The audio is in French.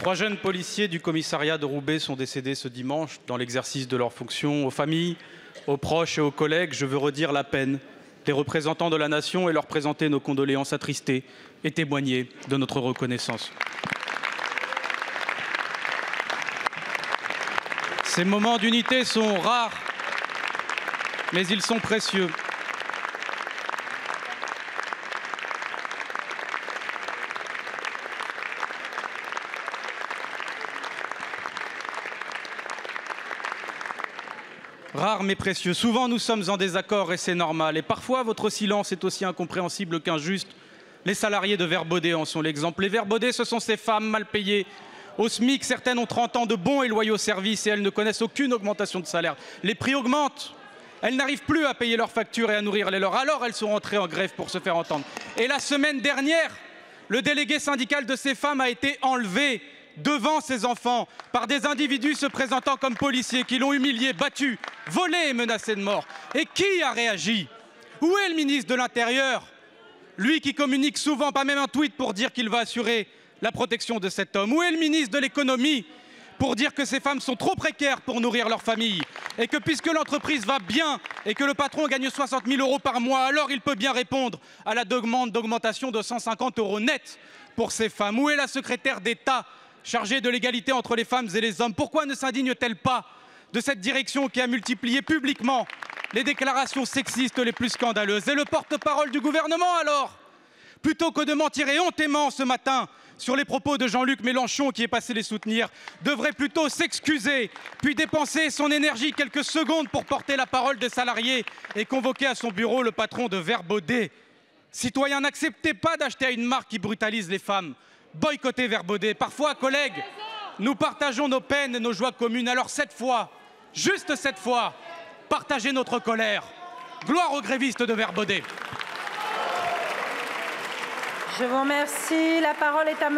3 jeunes policiers du commissariat de Roubaix sont décédés ce dimanche dans l'exercice de leurs fonctions. Aux familles, aux proches et aux collègues, je veux redire la peine des représentants de la nation et leur présenter nos condoléances attristées et témoigner de notre reconnaissance. Ces moments d'unité sont rares, mais ils sont précieux. Rares mais précieux. Souvent, nous sommes en désaccord et c'est normal. Et parfois, votre silence est aussi incompréhensible qu'injuste. Les salariés de Verbaudet en sont l'exemple. Les Verbaudet, ce sont ces femmes mal payées. Au SMIC, certaines ont 30 ans de bons et loyaux services et elles ne connaissent aucune augmentation de salaire. Les prix augmentent. Elles n'arrivent plus à payer leurs factures et à nourrir les leurs. Alors, elles sont rentrées en grève pour se faire entendre. Et la semaine dernière, le délégué syndical de ces femmes a été enlevé devant ses enfants par des individus se présentant comme policiers qui l'ont humilié, battu, volé et menacé de mort. Et qui a réagi? Où est le ministre de l'Intérieur? Lui qui communique souvent, pas même un tweet, pour dire qu'il va assurer la protection de cet homme. Où est le ministre de l'Économie pour dire que ces femmes sont trop précaires pour nourrir leur famille et que puisque l'entreprise va bien et que le patron gagne 60 000 € par mois, alors il peut bien répondre à la demande d'augmentation de 150 € net pour ces femmes? Où est la secrétaire d'État chargée de l'égalité entre les femmes et les hommes? Pourquoi ne s'indigne-t-elle pas de cette direction qui a multiplié publiquement les déclarations sexistes les plus scandaleuses? Et le porte-parole du gouvernement alors, plutôt que de mentir éhontément ce matin sur les propos de Jean-Luc Mélenchon qui est passé les soutenir, devrait plutôt s'excuser, puis dépenser son énergie quelques secondes pour porter la parole des salariés et convoquer à son bureau le patron de Verbaudet. Citoyens, n'acceptez pas d'acheter à une marque qui brutalise les femmes. Boycotter Verbaudet. Parfois, collègues, nous partageons nos peines et nos joies communes. Alors cette fois, juste cette fois, partagez notre colère. Gloire aux grévistes de Verbaudet. Je vous remercie. La parole est à